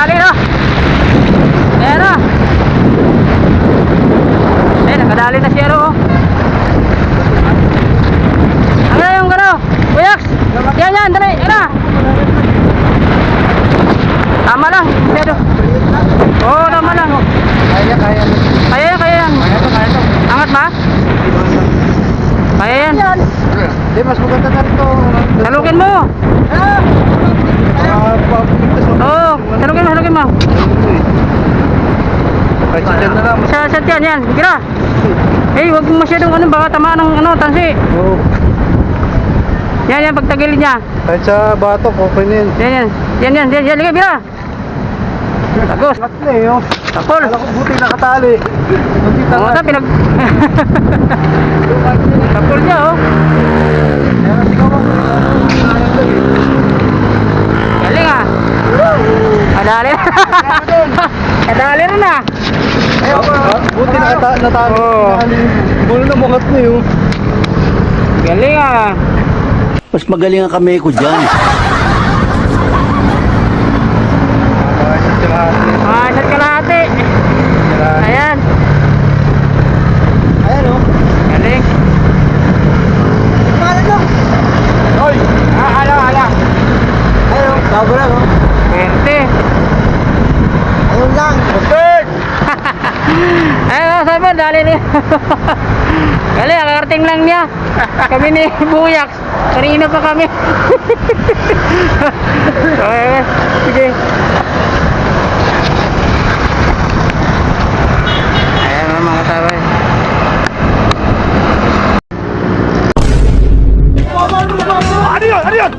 nakadali no. Ayan o. Ayan, nakadali na siya oh. Ano yung gano? Kuyax! Yan, dali, yan na. Tama lang, pero. Oo, tama lang. Kaya. Kaya yan. Kaya to. Angat ba? Kaya yan. Hindi, mas maganda na ito. Salugin mo. Oo, salugin mo. Kahit dyan na lang. Sa yan. Gira. Eh, huwag mo masyadong baka tamaan ng tansi. Oo. Yan, pagtagilid niya. Kahit sa bato, okay na yun. Yan, ligay, bira. Tagos. Lahat na eh, oh. Takol. Kala ko buti nakatali. Buti Oo, tangad. pinag... Takol niya, oh. Kaya kasi ka ba? Galing, ah. Kadali na. Kadali rin, ah. Ayaw ko. Buti natali. Oo. Bulo na mukat na yun. Galing, ah. Mas magaling ang kamay ko dyan. Isat kalahati. Ayan. Ayan o. Galing. Paano nyo? Hoy! Ala. Ayan o. Bago lang o. Pwerte. Ayun lang. Perfect! Ayun, sabi, dali niya. Galing, akarting lang niya. Kami ni Buyak. Kanina pa kami. Okay, sige. Ayan mga kasabay. Ano yun? Ayan.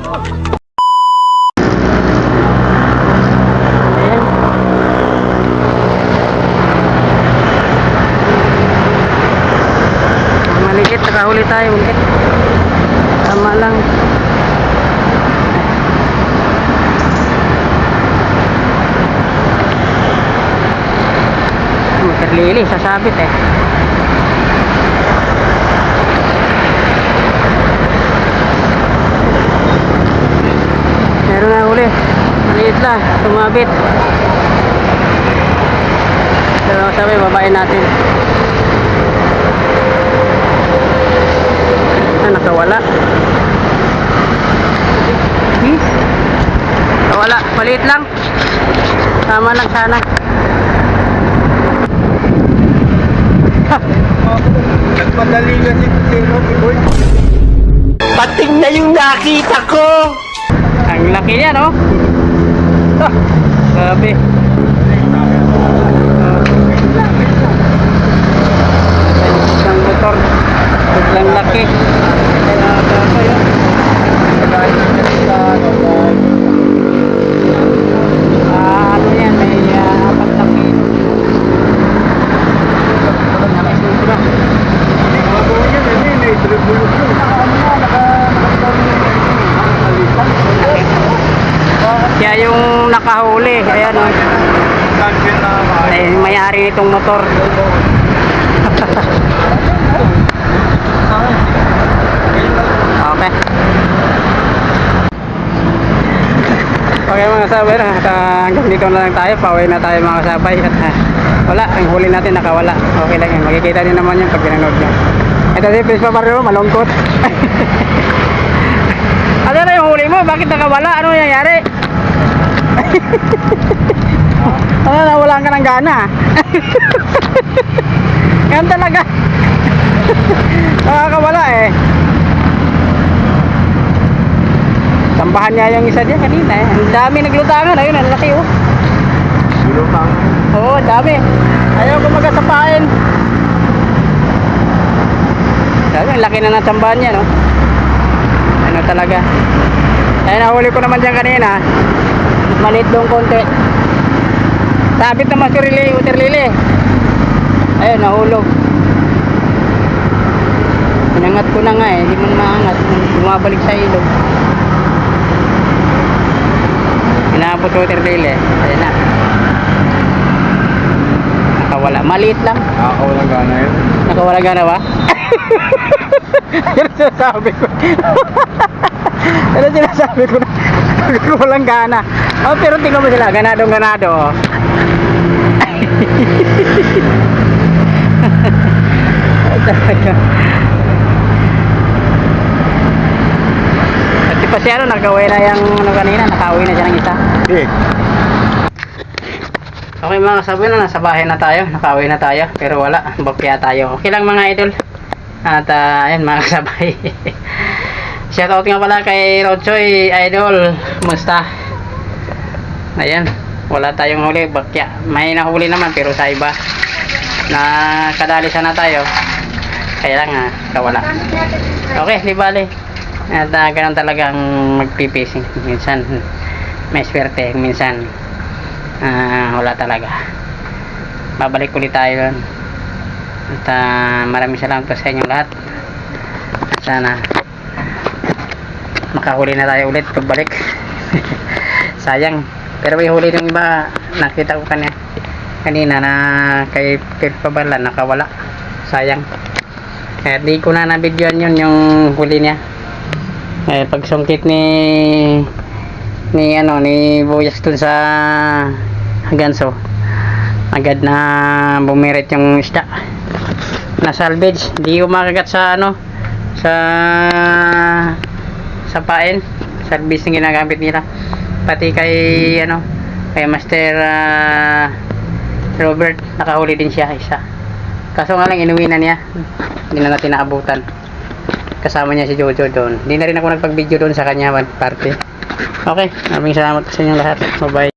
Maligit, nakahuli tayo ulit. Tama lang. Terlili, sasabit eh. Meron na huli. Maliit lang, tumabit. Pero sabi, babain natin. Nakawala. Nakawala, maliit lang. Tama lang sana. Nagmadali nga si Tino, Boy. Pating na yung nakita ko! Ang laki niya, no? Grabe. Isang motor. Biglang laki. Ano yan? May apat na kilo. Sobra. Kaya yung nakahuli, ayan o. Ay, may-ari nitong motor. Okay. Okay mga sabay, hanggang dito na lang tayo. Pauwi na tayo mga sabay. At wala, ang huli natin nakawala. Okay lang yan, makikita din naman yan pag pinanood nyo. Ito si Prince Paparero, malungkot. Ano na yung huli mo? Bakit nakawala? Ano nangyayari? Ano, nawalan ka ng gana? Yan talaga. Nakakawala eh. Sambahan niya yung isa dyan kanina eh. Ang dami naglutangan. Ayun, ang laki oh. Oo, ang dami. Ayaw ko magasapain. Sabi, ang laki na ng sambahan niya no. Ano talaga. Ayun, nahuli ko naman dyan kanina. Maliit doon konti. Sabit naman si Uterlili. Ayun, nahulog. Pinangat ko na nga eh. Hindi mo maangat. Bumabalik sa ilog. Inaabot ko Uterlili. Ayun na. Nakawala. Maliit lang. Nakakawala gana yun. Nakawala gana ba? Yan sasabi ko. Pero sinasabi ko na, walang gana. Oh, pero tingnan mo sila, ganadong ganado. Oh. At pa siya nagawin na yung ano kanina, nakauwi na siya ng isa. Eh. Okay mga kasabi na, nasa bahay na tayo, nakauwi na tayo, pero wala, bakya tayo. Okay lang mga idol. At ayun mga kasabay. Shoutout nga pala kay Rochoy Idol. Musta? Ayan, wala tayong huli, bakya. May nahuli naman pero sa iba. Nakadali sana tayo. Kaya lang kawala. Okay, di bali. At ganun talagang magpipising. Minsan may swerte, minsan wala talaga. Babalik ulit tayo doon. At maraming salamat po sa inyong lahat. At sana makahuli na tayo ulit pagbalik. Sayang, pero may huli yung iba. Nakita ko kanina na kay Pabala nakawala. Sayang, kaya di ko na nabidyoan yun yung huli niya. Pagsungkit ni Buyas dun sa ganso, agad na bumirit yung isda na salvage. Di umakagat sa sa pain. Salvage yung ginagamit nila. Pati kay Master Robert nakahuli din siya isa, kaso nga lang inuwi na niya, hindi na natin naabutan. Kasama niya si Jojo doon. Hindi na rin ako nagpag-video doon sa kanya party. Okay, maraming salamat sa inyong lahat. Bye bye.